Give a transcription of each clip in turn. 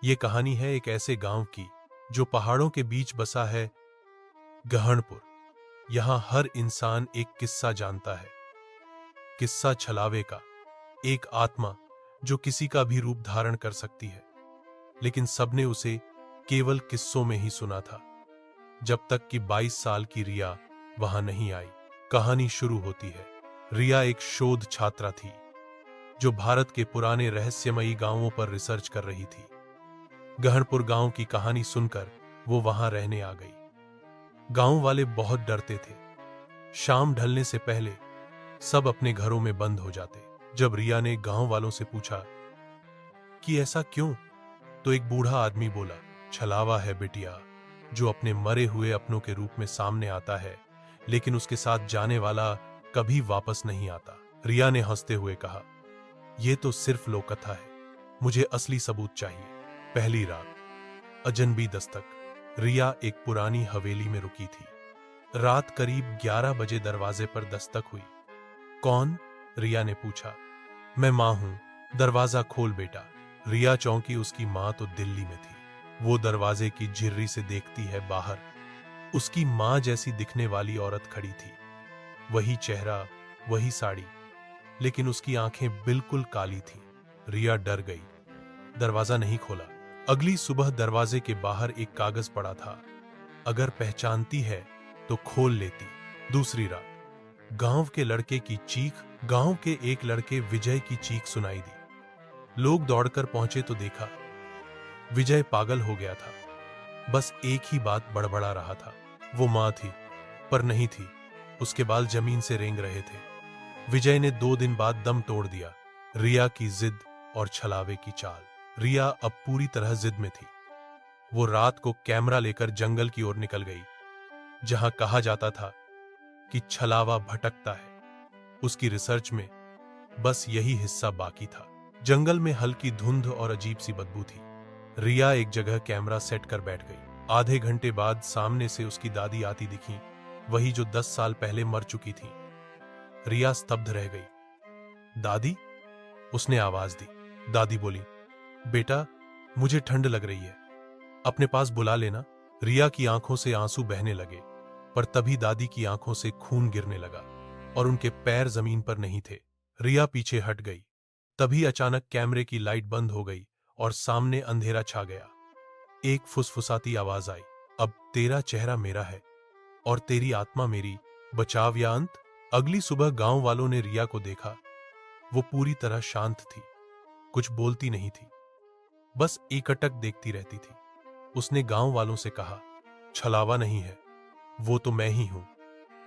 ये कहानी है एक ऐसे गांव की जो पहाड़ों के बीच बसा है, गहनपुर। यहां हर इंसान एक किस्सा जानता है। किस्सा छलावे का, एक आत्मा जो किसी का भी रूप धारण कर सकती है, लेकिन सबने उसे केवल किस्सों में ही सुना था, जब तक कि 22 साल की रिया वहां नहीं आई। कहानी शुरू होती है। रिया एक शोध छात्रा थी जो भारत के पुराने रहस्यमयी गांवों पर रिसर्च कर रही थी। गहनपुर गांव की कहानी सुनकर वो वहां रहने आ गई। गांव वाले बहुत डरते थे। शाम ढलने से पहले सब अपने घरों में बंद हो जाते। जब रिया ने गांव वालों से पूछा कि ऐसा क्यों, तो एक बूढ़ा आदमी बोला, छलावा है बिटिया, जो अपने मरे हुए अपनों के रूप में सामने आता है, लेकिन उसके साथ जाने वाला कभी वापस नहीं आता। रिया ने हंसते हुए कहा, यह तो सिर्फ लोककथा है, मुझे असली सबूत चाहिए। पहली रात, अजनबी दस्तक। रिया एक पुरानी हवेली में रुकी थी। रात करीब 11 बजे दरवाजे पर दस्तक हुई। कौन? रिया ने पूछा। मैं मां हूं, दरवाजा खोल बेटा। रिया चौंकी। उसकी मां तो दिल्ली में थी। वो दरवाजे की झिर्री से देखती है बाहर। उसकी मां जैसी दिखने वाली औरत खड़ी थी। वही चेहरा, वही साड़ी, लेकिन उसकी आंखें बिल्कुल काली थीं। रिया डर गई, दरवाजा नहीं खोला। अगली सुबह दरवाजे के बाहर एक कागज पड़ा था, अगर पहचानती है तो खोल लेती। दूसरी रात, गांव के लड़के की चीख। गांव के एक लड़के विजय की चीख सुनाई दी। लोग दौड़कर पहुंचे तो देखा विजय पागल हो गया था। बस एक ही बात बड़बड़ा रहा था, वो मां थी पर नहीं थी। उसके बाल जमीन से रेंग रहे थे। विजय ने 2 दिन बाद दम तोड़ दिया। रिया की जिद और छलावे की चाल। रिया अब पूरी तरह जिद में थी। वो रात को कैमरा लेकर जंगल की ओर निकल गई, जहां कहा जाता था कि छलावा भटकता है। उसकी रिसर्च में बस यही हिस्सा बाकी था। जंगल में हल्की धुंध और अजीब सी बदबू थी। रिया एक जगह कैमरा सेट कर बैठ गई। आधे घंटे बाद सामने से उसकी दादी आती दिखी, वही जो 10 साल पहले मर चुकी थी। रिया स्तब्ध रह गई। दादी? उसने आवाज दी। दादी बोली, बेटा, मुझे ठंड लग रही है, अपने पास बुला लेना। रिया की आंखों से आंसू बहने लगे, पर तभी दादी की आंखों से खून गिरने लगा और उनके पैर जमीन पर नहीं थे। रिया पीछे हट गई। तभी अचानक कैमरे की लाइट बंद हो गई और सामने अंधेरा छा गया। एक फुसफुसाती आवाज आई, अब तेरा चेहरा मेरा है और तेरी आत्मा मेरी, बचाव या अंत? अगली सुबह गांव वालों ने रिया को देखा। वो पूरी तरह शांत थी, कुछ बोलती नहीं थी, बस एकटक देखती रहती थी। उसने गांव वालों से कहा, छलावा नहीं है, वो तो मैं ही हूं।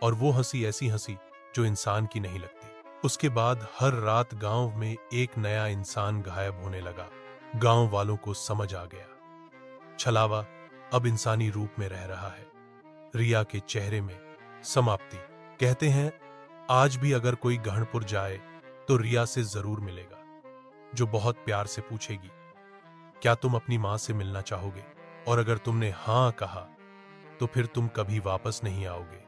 और वो हंसी, ऐसी हंसी जो इंसान की नहीं लगती। उसके बाद हर रात गांव में एक नया इंसान गायब होने लगा। गांव वालों को समझ आ गया, छलावा अब इंसानी रूप में रह रहा है। रिया के चेहरे में समाप्ति। कहते हैं, आज भी अगर कोई गहनपुर जाए तो रिया से जरूर मिलेगा, जो बहुत प्यार से पूछेगी, क्या तुम अपनी मां से मिलना चाहोगे? और अगर तुमने हां कहा तो फिर तुम कभी वापस नहीं आओगे।